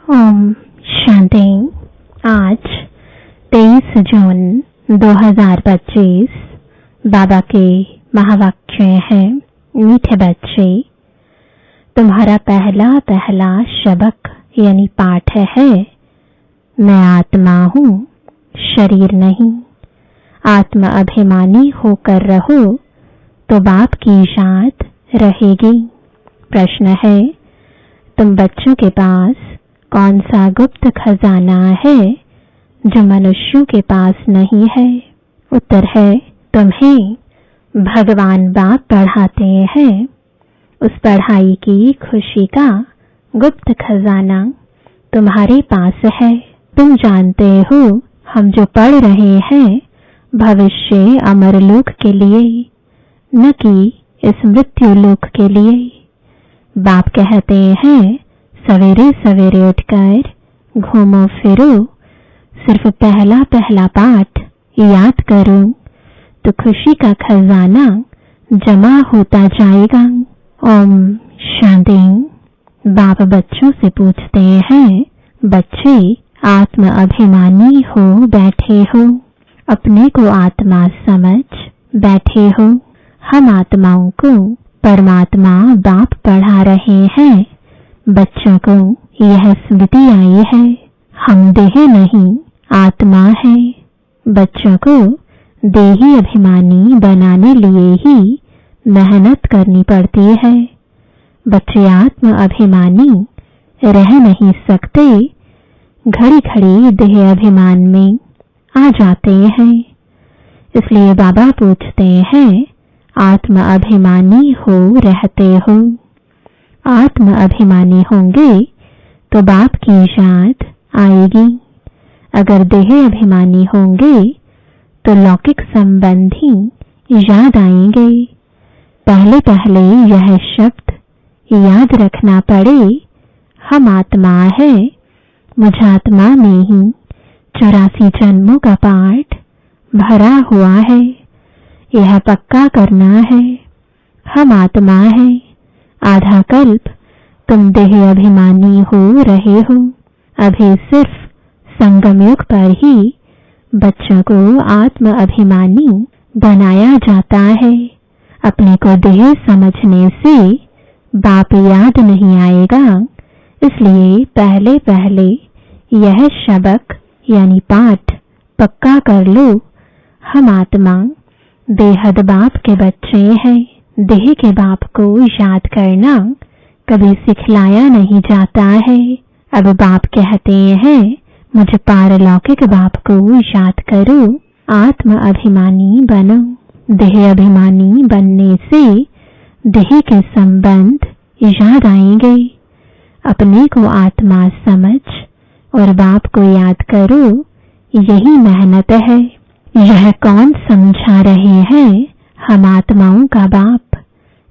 ओम शांति। आज 23 जून 2025 बाबा के महावाक्य हैं। मीठे बच्चे, तुम्हारा पहला सबक यानी पाठ है, मैं आत्मा हूँ, शरीर नहीं। आत्मा अभिमानी होकर रहो तो बाप की याद रहेगी। प्रश्न है, तुम बच्चों के पास कौन सा गुप्त खजाना है जो मनुष्यों के पास नहीं है? उत्तर है, तुम्हें भगवान बाप पढ़ाते हैं। उस पढ़ाई की खुशी का गुप्त खजाना तुम्हारे पास है। तुम जानते हो, हम जो पढ़ रहे हैं भविष्य अमरलोक के लिए, न कि इस मृत्यु लोक के लिए। बाप कहते हैं, सवेरे सवेरे उठकर घूमो फिरो, सिर्फ पहला पाठ याद करो तो खुशी का खजाना जमा होता जाएगा। ओम शांति। बाप बच्चों से पूछते हैं, बच्चे आत्म अभिमानी हो बैठे हो, अपने को आत्मा समझ बैठे हो। हम आत्माओं को परमात्मा बाप पढ़ा रहे हैं। बच्चों को यह स्मृति आई है, हम देह नहीं आत्मा है। बच्चों को देही अभिमानी बनाने लिए ही मेहनत करनी पड़ती है। बच्चे आत्म अभिमानी रह नहीं सकते, घड़ी घड़ी देह अभिमान में आ जाते हैं। इसलिए बाबा पूछते हैं, आत्म अभिमानी हो रहते हो? आत्म अभिमानी होंगे तो बाप की याद आएगी। अगर देह अभिमानी होंगे तो लौकिक संबंधी याद आएंगे। पहले यह शब्द याद रखना पड़े, हम आत्मा है, मुझ आत्मा में ही 84 जन्मों का पाठ भरा हुआ है। यह पक्का करना है, हम आत्मा है। आधा कल्प तुम देह अभिमानी हो रहे हो। अभी सिर्फ संगम युग पर ही बच्चों को आत्म अभिमानी बनाया जाता है। अपने को देह समझने से बाप याद नहीं आएगा। इसलिए पहले यह सबक यानी पाठ पक्का कर लो। हम आत्मा बेहद बाप के बच्चे हैं। देह के बाप को याद करना कभी सिखलाया नहीं जाता है। अब बाप कहते हैं, मुझे पारलौकिक बाप को याद करो, आत्म अभिमानी बनो। देह अभिमानी बनने से देह के संबंध याद आएंगे। अपने को आत्मा समझ और बाप को याद करो, यही मेहनत है। यह कौन समझा रहे हैं? हम आत्माओं का बाप,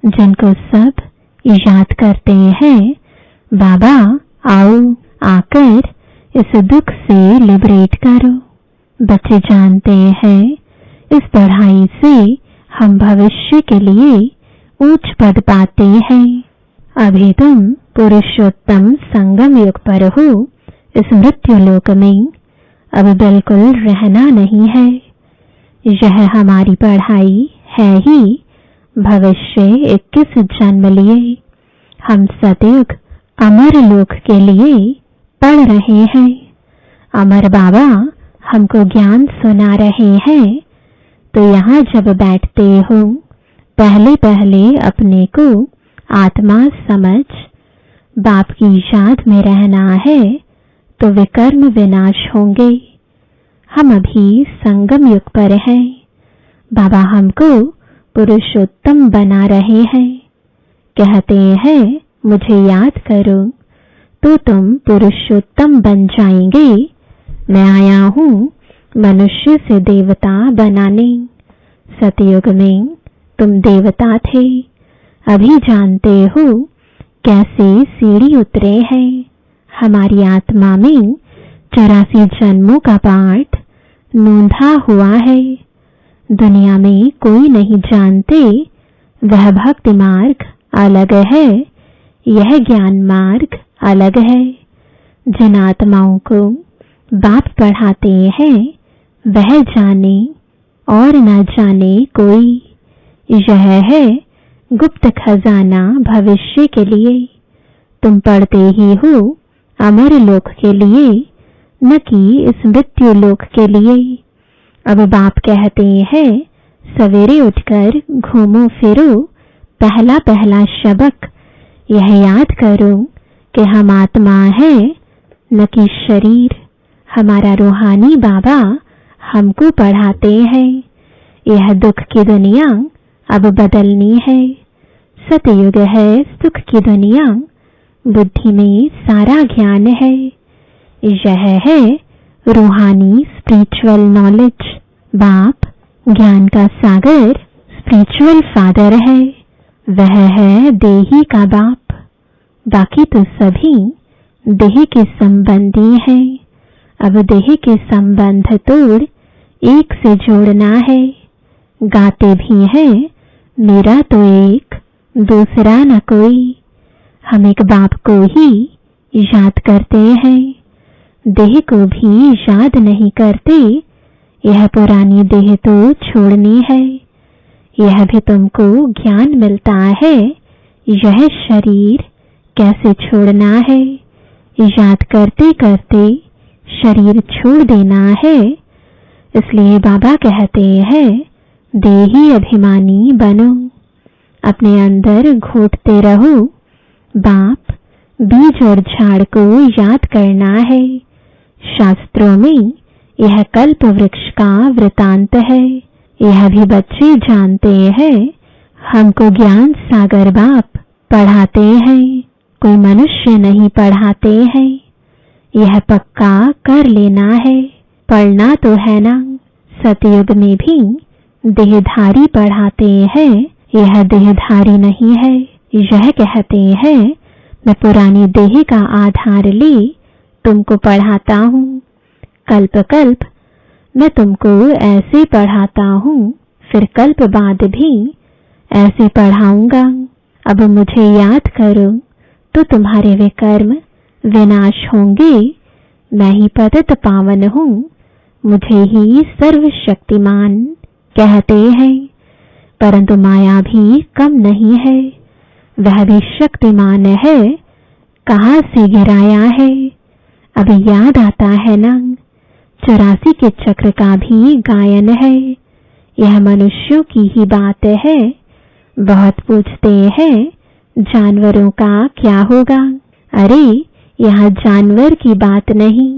जिनको सब याद करते हैं। बाबा आओ, आकर इस दुख से लिबरेट करो। बच्चे जानते हैं, इस पढ़ाई से हम भविष्य के लिए उच्च पद पाते हैं। अभी तुम पुरुषोत्तम संगम युग पर हो। इस मृत्यु लोक में अब बिल्कुल रहना नहीं है। यह हमारी पढ़ाई है ही। भविष्य 21 जन्म लिए हम सतयुग अमर लोक के लिए पढ़ रहे हैं। अमर बाबा हमको ज्ञान सुना रहे हैं। तो यहाँ जब बैठते हो, पहले अपने को आत्मा समझ बाप की याद में रहना है, तो विकर्म विनाश होंगे। हम अभी संगम युग पर हैं। बाबा हमको पुरुषोत्तम बना रहे हैं। कहते हैं, मुझे याद करो तो तुम पुरुषोत्तम बन जाएंगे। मैं आया हूँ मनुष्य से देवता बनाने। सतयुग में तुम देवता थे। अभी जानते हो कैसे सीढ़ी उतरे हैं। हमारी आत्मा में 84 जन्मों का पाठ नोंधा हुआ है। दुनिया में कोई नहीं जानते, वह भक्ति मार्ग अलग है, यह ज्ञान मार्ग अलग है। जिन आत्माओं को बाप पढ़ाते हैं वह जाने और न जाने कोई। यह है गुप्त खजाना भविष्य के लिए। तुम पढ़ते ही हो अमर लोक के लिए, न कि इस मृत्यु लोक के लिए। अब बाप कहते हैं सवेरे उठकर घूमो फिरो, पहला पहला सबक यह याद करो कि हम आत्मा है न कि शरीर। हमारा रूहानी बाबा हमको पढ़ाते हैं। यह दुख की दुनिया अब बदलनी है। सतयुग है सुख की दुनिया, बुद्धि में सारा ज्ञान है। यह है रूहानी स्पिरिचुअल नॉलेज। बाप ज्ञान का सागर स्पिरिचुअल फादर है। वह है देही का बाप। बाकी तो सभी देह के संबंधी हैं। अब देह के संबंध तोड़ एक से जोड़ना है। गाते भी हैं मेरा तो एक दूसरा न कोई। हम एक बाप को ही याद करते हैं, देह को भी याद नहीं करते। यह पुरानी देह तो छोड़नी है। यह भी तुमको ज्ञान मिलता है, यह शरीर कैसे छोड़ना है। याद करते करते शरीर छोड़ देना है। इसलिए बाबा कहते हैं देही अभिमानी बनो। अपने अंदर घोटते रहो। बाप बीज और झाड़ को याद करना है। शास्त्रों में यह कल्प वृक्ष का वृतांत है। यह भी बच्चे जानते हैं। हमको ज्ञान सागर बाप पढ़ाते हैं, कोई मनुष्य नहीं पढ़ाते हैं। यह पक्का कर लेना है। पढ़ना तो है ना। सतयुग में भी देहधारी पढ़ाते हैं, यह देहधारी नहीं है। यह कहते हैं मैं पुरानी देह का आधार ले तुमको पढ़ाता हूँ। कल्प कल्प मैं तुमको ऐसे पढ़ाता हूँ, फिर कल्प बाद भी ऐसे पढ़ाऊंगा। अब मुझे याद करो तो तुम्हारे वे कर्म विनाश होंगे। मैं ही पतित पावन हूँ, मुझे ही सर्वशक्तिमान कहते हैं। परंतु माया भी कम नहीं है, वह भी शक्तिमान है। कहाँ से गिराया है अब याद आता है ना। 84 के चक्र का भी गायन है। यह मनुष्यों की ही बात है। बहुत पूछते हैं जानवरों का क्या होगा। अरे यहाँ जानवर की बात नहीं।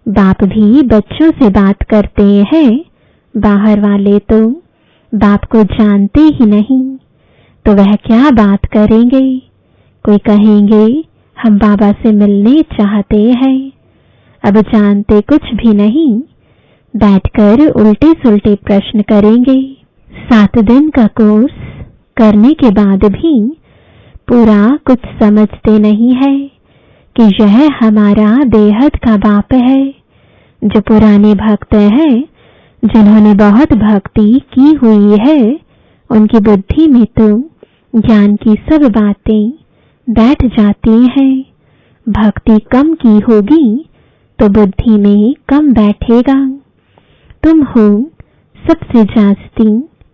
बाप भी बच्चों से बात करते हैं। बाहर वाले तो बाप को जानते ही नहीं, तो वह क्या बात करेंगे। कोई कहेंगे हम बाबा से मिलने चाहते हैं। अब जानते कुछ भी नहीं, बैठकर उल्टे सुल्टे प्रश्न करेंगे। 7 दिन का कोर्स करने के बाद भी पूरा कुछ समझते नहीं है कि यह हमारा बेहद का बाप है। जो पुराने भक्त हैं, जिन्होंने बहुत भक्ति की हुई है, उनकी बुद्धि में तो ज्ञान की सब बातें बैठ जाती हैं। भक्ति कम की होगी तो बुद्धि में कम बैठेगा। तुम हो सबसे जास्ती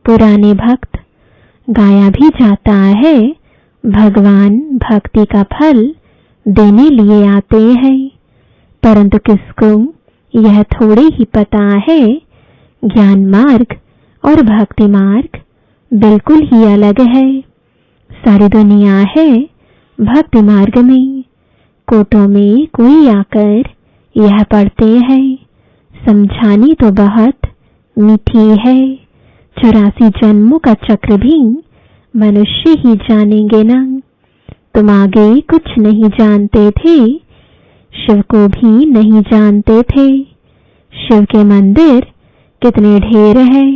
पुराने भक्त। गाया भी जाता है भगवान भक्ति का फल देने लिए आते हैं, परंतु किसको यह थोड़े ही पता है ज्ञान मार्ग और भक्ति मार्ग बिल्कुल ही अलग है। सारी दुनिया है भक्ति मार्ग में। कोटों में कोई आकर यह पढ़ते हैं, समझानी तो बहुत मीठी है। 84 जन्मों का चक्र भी मनुष्य ही जानेंगे ना। तुम आगे कुछ नहीं जानते थे, शिव को भी नहीं जानते थे। शिव के मंदिर कितने ढेर है।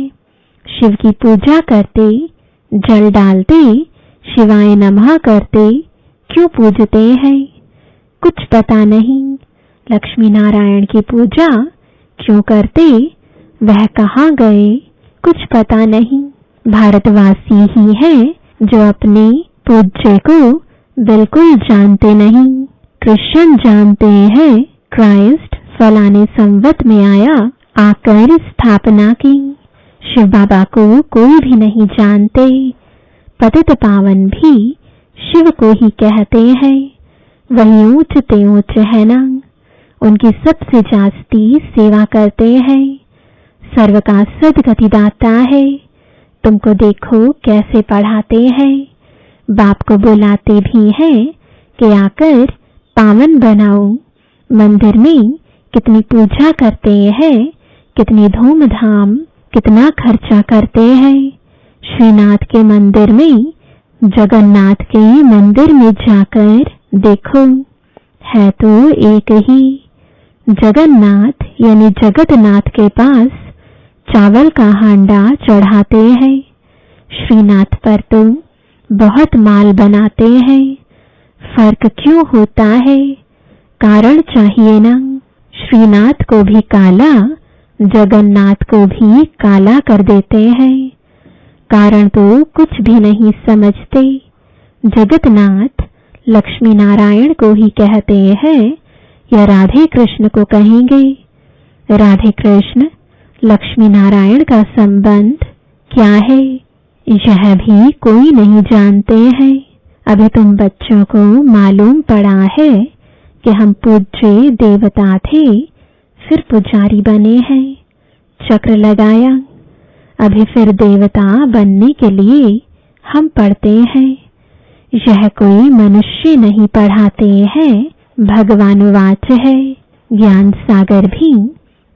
शिव की पूजा करते, जल डालते, शिवाय नमः करते, क्यों पूजते हैं कुछ पता नहीं। लक्ष्मी नारायण की पूजा क्यों करते, वह कहाँ गए कुछ पता नहीं। भारतवासी ही है जो अपने पूज्य को बिल्कुल जानते नहीं। कृष्ण जानते हैं क्राइस्ट फलाने संवत में आया, आकर स्थापना की। शिव बाबा को कोई भी नहीं जानते। पतित पावन भी शिव को ही कहते हैं। वही ऊंच ते ऊंच है ना, उनकी सबसे जास्ती सेवा करते हैं। सर्व का सदगति दाता है। तुमको देखो कैसे पढ़ाते हैं। बाप को बुलाते भी हैं कि आकर पावन बनाओ। मंदिर में कितनी पूजा करते हैं, कितनी धूमधाम, कितना खर्चा करते हैं। श्रीनाथ के मंदिर में, जगन्नाथ के मंदिर में जाकर देखो, है तो एक ही। जगन्नाथ यानी जगतनाथ के पास चावल का हांडा चढ़ाते हैं। श्रीनाथ पर तो बहुत माल बनाते हैं। फर्क क्यों होता है? कारण चाहिए ना। श्रीनाथ को भी काला, जगन्नाथ को भी काला कर देते हैं। कारण तो कुछ भी नहीं समझते। जगतनाथ लक्ष्मी नारायण को ही कहते हैं या राधे कृष्ण को कहेंगे? राधे कृष्ण लक्ष्मी नारायण का संबंध क्या है, यह भी कोई नहीं जानते हैं। अभी तुम बच्चों को मालूम पड़ा है कि हम पूज्य देवता थे, फिर पुजारी बने हैं, चक्र लगाया। अभी फिर देवता बनने के लिए हम पढ़ते हैं। यह कोई मनुष्य नहीं पढ़ाते हैं, भगवानुवाच है। ज्ञान सागर भी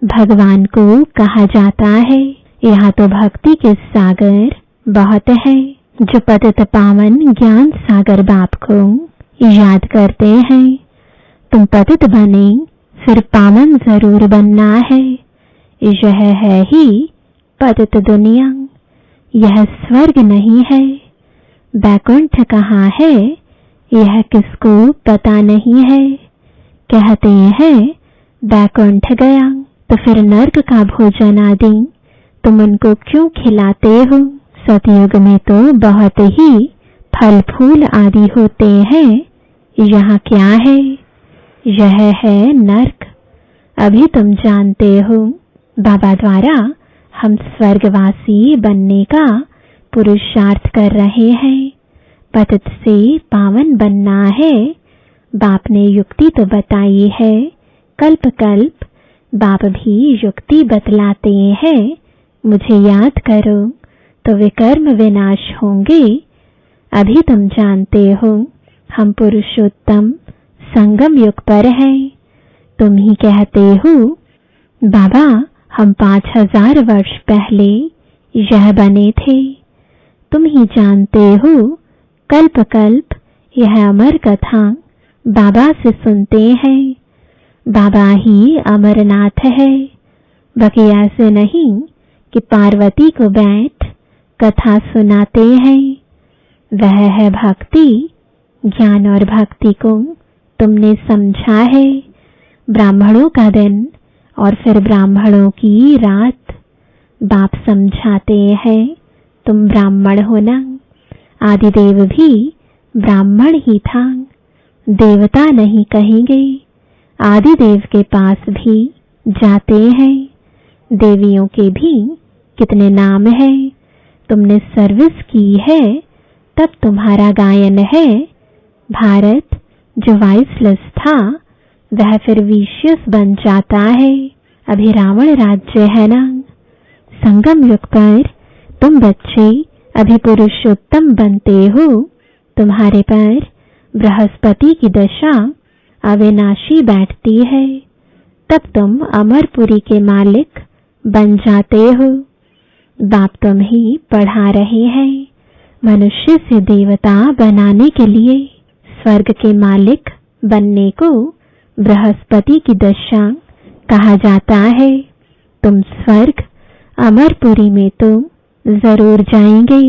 भगवान को कहा जाता है। यहाँ तो भक्ति के सागर बहुत है। जो पतित पावन ज्ञान सागर बाप को याद करते हैं। तुम पतित बने, फिर पावन जरूर बनना है। यह है ही पतित दुनिया, यह स्वर्ग नहीं है। बैकुंठ कहाँ है, यह किसको पता नहीं है। कहते हैं बैकुंठ गया, तो फिर नर्क का भोजन आदि तुम उनको क्यों खिलाते हो? सतयुग में तो बहुत ही फल फूल आदि होते हैं। यहाँ क्या है? यह है नर्क। अभी तुम जानते हो, बाबा द्वारा हम स्वर्गवासी बनने का पुरुषार्थ कर रहे हैं। पतित से पावन बनना है। बाप ने युक्ति तो बताई है, कल्प कल्प बाप भी युक्ति बतलाते हैं। मुझे याद करो तो विकर्म विनाश होंगे। अभी तुम जानते हो हम पुरुषोत्तम संगम युग पर हैं। तुम ही कहते हो बाबा हम 5000 वर्ष पहले यह बने थे। तुम ही जानते हो कल्प कल्प यह अमर कथा बाबा से सुनते हैं। बाबा ही अमरनाथ है। बाकी ऐसे नहीं कि पार्वती को बैठ कथा सुनाते हैं। वह है भक्ति। ज्ञान और भक्ति को तुमने समझा है। ब्राह्मणों का दिन और फिर ब्राह्मणों की रात। बाप समझाते हैं तुम ब्राह्मण हो ना। आदिदेव भी ब्राह्मण ही था, देवता नहीं कहेंगे। आदिदेव के पास भी जाते हैं। देवियों के भी कितने नाम है। तुमने सर्विस की है तब तुम्हारा गायन है। भारत जो वाइसलेस था वह फिर विशियस बन जाता है। अभी रावण राज्य है ना। संगम युग पर तुम बच्चे अभी पुरुषोत्तम बनते हो। तुम्हारे पर बृहस्पति की दशा अविनाशी बैठती है। तब तुम अमरपुरी के मालिक बन जाते हो। बाप तुम ही पढ़ा रहे हैं। मनुष्य से देवता बनाने के लिए स्वर्ग के मालिक बनने को बृहस्पति की दशा कहा जाता है। तुम स्वर्ग अमरपुरी में तो जरूर जाएंगे।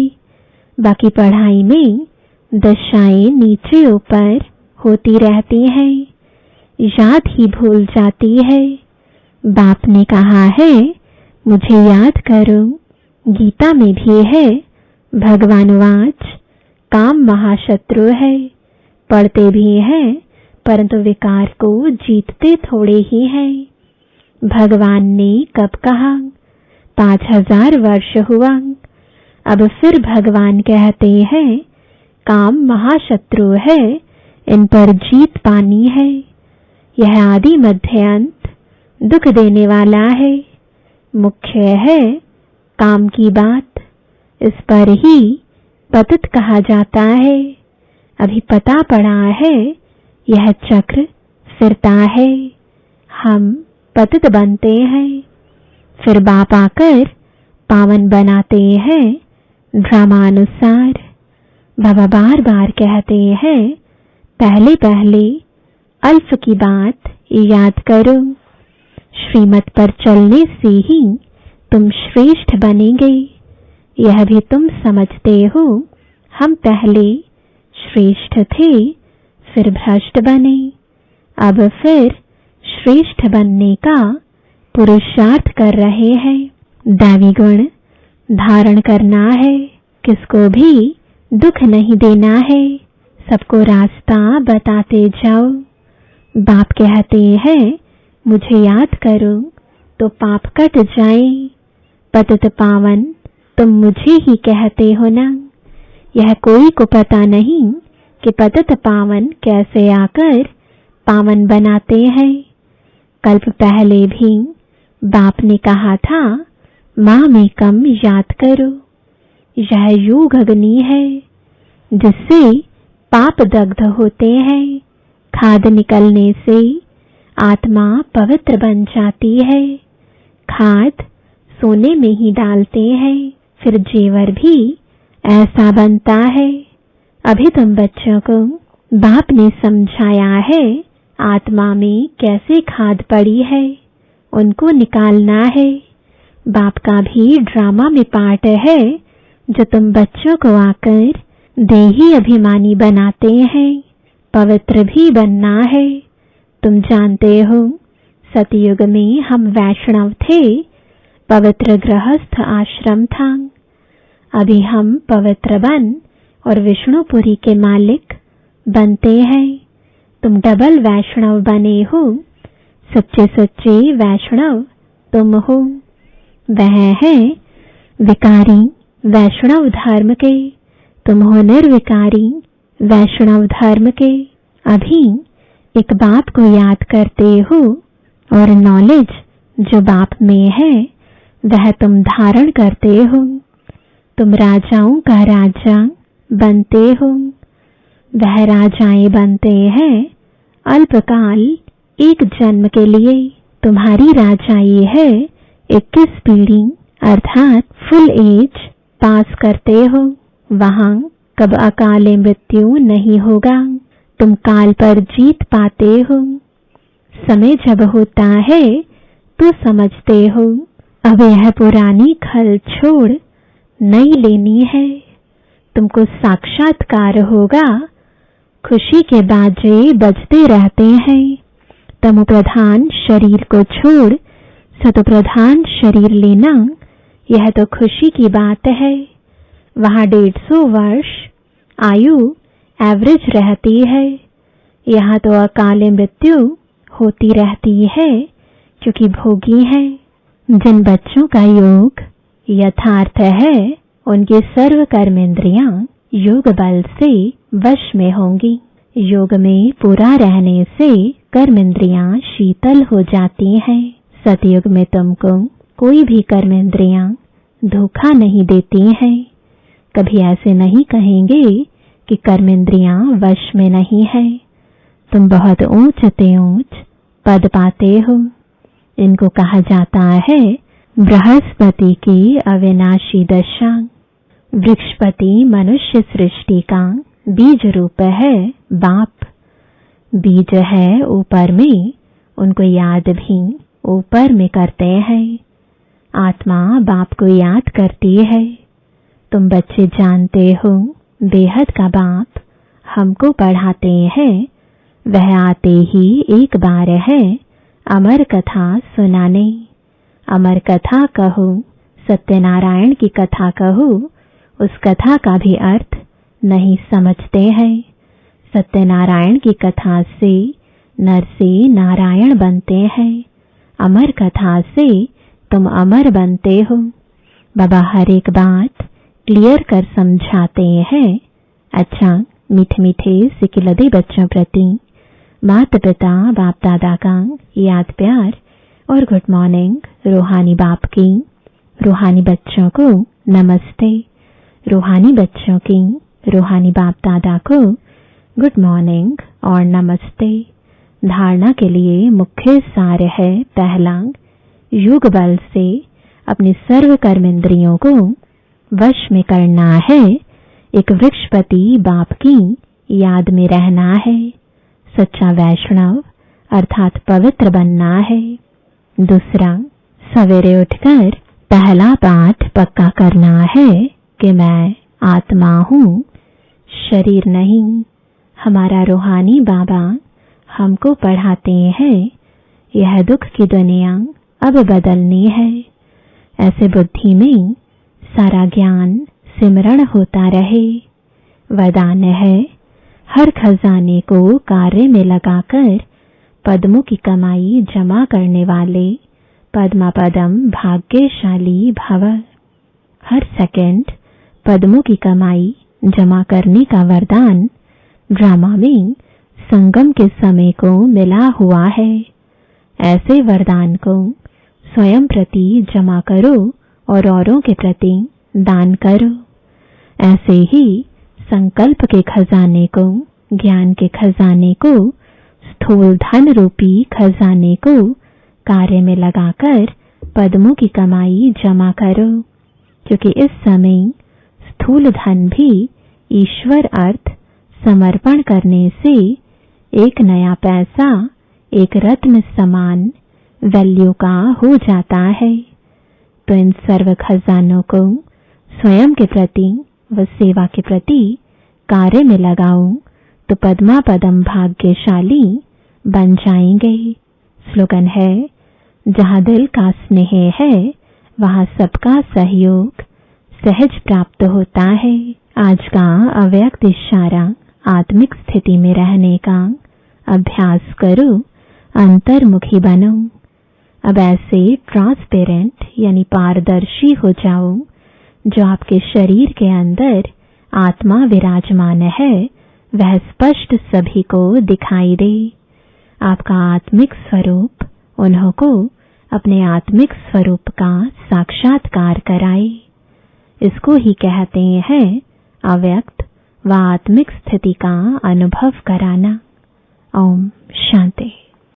बाकी पढ़ाई में दशाएं नीचे ऊपर होती रहती हैं, याद ही भूल जाती है। बाप ने कहा है मुझे याद करो। गीता में भी है भगवानुवाच काम महाशत्रु है। पढ़ते भी हैं परंतु विकार को जीतते थोड़े ही हैं। भगवान ने कब कहा? 5000 वर्ष हुआ। अब फिर भगवान कहते हैं काम महाशत्रु है, इन पर जीत पानी है। यह आदि मध्य अंत दुख देने वाला है। मुख्य है काम की बात, इस पर ही पतित कहा जाता है। अभी पता पड़ा है यह चक्र फिरता है, हम पतित बनते हैं, फिर बाप आकर पावन बनाते हैं ड्रामानुसार। बाबा बार बार कहते हैं पहले पहले अल्फ की बात याद करो। श्रीमत पर चलने से ही तुम श्रेष्ठ बनेंगे। यह भी तुम समझते हो हम पहले श्रेष्ठ थे, फिर भ्रष्ट बने, अब फिर श्रेष्ठ बनने का पुरुषार्थ कर रहे हैं। दैवी गुण धारण करना है, किसको भी दुख नहीं देना है, सबको रास्ता बताते जाओ। बाप कहते हैं मुझे याद करो तो पाप कट जाए। पतित पावन तुम मुझे ही कहते हो ना। यह कोई को पता नहीं कि पतित पावन कैसे आकर पावन बनाते हैं। कल्प पहले भी बाप ने कहा था माँ में कम याद करो। यह योग अग्नि है जिससे पाप दग्ध होते हैं। खाद निकलने से आत्मा पवित्र बन जाती है। खाद सोने में ही डालते हैं, फिर जेवर भी ऐसा बनता है। अभी तुम बच्चों को बाप ने समझाया है आत्मा में कैसे खाद पड़ी है, उनको निकालना है। बाप का भी ड्रामा में पार्ट है जो तुम बच्चों को आकर देही अभिमानी बनाते हैं। पवित्र भी बनना है। तुम जानते हो सतयुग में हम वैष्णव थे, पवित्र गृहस्थ आश्रम था। अभी हम पवित्र बन और विष्णुपुरी के मालिक बनते हैं। तुम डबल वैष्णव बने हो, सच्चे सच्चे वैष्णव तुम हो। वह है विकारी वैष्णव धर्म के, तुम हो निर्विकारी वैष्णव धर्म के। अभी एक बाप को याद करते हो और नॉलेज जो बाप में है वह तुम धारण करते हो। तुम राजाओं का राजा बनते हो। वह राजाएं बनते हैं अल्पकाल एक जन्म के लिए। तुम्हारी राजाई है 21 पीढ़ी अर्थात फुल एज पास करते हो। वहां कब अकाल मृत्यु नहीं होगा। तुम काल पर जीत पाते हो। समय जब होता है तो समझते हो अब यह पुरानी खल छोड़ नई लेनी है। तुमको साक्षात्कार होगा। खुशी के बाजे बजते रहते हैं। तमो प्रधान शरीर को छोड़ सतो प्रधान शरीर लेना यह तो खुशी की बात है। वहां 150 वर्ष आयु एवरेज रहती है। यहाँ तो अकाल मृत्यु होती रहती है क्योंकि भोगी है। जिन बच्चों का योग यथार्थ है उनकी सर्व कर्मेंद्रियां योग बल से वश में होंगी। योग में पूरा रहने से कर्मेंद्रियां शीतल हो जाती हैं। सतयुग में तुमको कोई भी कर्मेंद्रियां धोखा नहीं देती हैं। कभी ऐसे नहीं कहेंगे कि कर्मेंद्रियां वश में नहीं है। तुम बहुत ऊंच ते ऊंच पद पाते हो। इनको कहा जाता है बृहस्पति की अविनाशी दशा। वृक्षपति मनुष्य सृष्टि का बीज रूप है बाप। बीज है ऊपर में, उनको याद भी ऊपर में करते हैं। आत्मा बाप को याद करती है। तुम बच्चे जानते हो बेहद का बाप हमको पढ़ाते हैं। वह आते ही एक बार है अमर कथा सुनाने। अमर कथा कहो, सत्यनारायण की कथा कहो, उस कथा का भी अर्थ नहीं समझते हैं। सत्यनारायण की कथा से नर से नारायण बनते हैं। अमर कथा से तुम अमर बनते हो। बाबा हर एक बात क्लियर कर समझाते हैं। अच्छा, मीठे मीठे सिकिलदे बच्चों प्रति माता पिता बाप दादा का याद प्यार और गुड मॉर्निंग। रूहानी बाप की रूहानी बच्चों को नमस्ते। रूहानी बच्चों की रूहानी बाप दादा को गुड मॉर्निंग और नमस्ते। धारणा के लिए मुख्य सार है, पहला, योग बल से अपनी सर्व कर्मेंद्रियों को वश में करना है। एक वृक्षपति बाप की याद में रहना है। सच्चा वैष्णव अर्थात पवित्र बनना है। दूसरा, सवेरे उठकर पहला पाठ पक्का करना है कि मैं आत्मा हूँ, शरीर नहीं। हमारा रूहानी बाबा हमको पढ़ाते हैं, यह दुख की दुनिया अब बदलनी है। ऐसे बुद्धि में सारा ज्ञान सिमरण होता रहे। वरदान है, हर खजाने को कार्य में लगाकर पद्मों की कमाई जमा करने वाले पद्मा पदम भाग्यशाली भव। हर सेकंड पद्मों की कमाई जमा करने का वरदान ड्रामा में संगम के समय को मिला हुआ है। ऐसे वरदान को स्वयं प्रति जमा करो और औरों के प्रति दान करो। ऐसे ही संकल्प के खजाने को, ज्ञान के खजाने को, स्थूल धन रूपी खजाने को कार्य में लगाकर पद्मों की कमाई जमा करो, क्योंकि इस समय स्थूल धन भी ईश्वर अर्थ समर्पण करने से एक नया पैसा एक रत्न समान वैल्यू का हो जाता है। तो इन सर्व खजानों को स्वयं के प्रति व सेवा के प्रति कार्य में लगाओ तो पद्मा पदम भाग्यशाली बन जाएंगे। स्लोगन है, जहाँ दिल का स्नेह है वहाँ सबका सहयोग सहज प्राप्त होता है। आज का अव्यक्त इशारा, आत्मिक स्थिति में रहने का अभ्यास करो, अंतर्मुखी बनो। अब ऐसे ट्रांसपेरेंट यानी पारदर्शी हो जाओ जो आपके शरीर के अंदर आत्मा विराजमान है वह स्पष्ट सभी को दिखाई दे। आपका आत्मिक स्वरूप उन्हों को अपने आत्मिक स्वरूप का साक्षात्कार कराए। इसको ही कहते हैं अव्यक्त व आत्मिक स्थिति का अनुभव कराना। ओम शांति।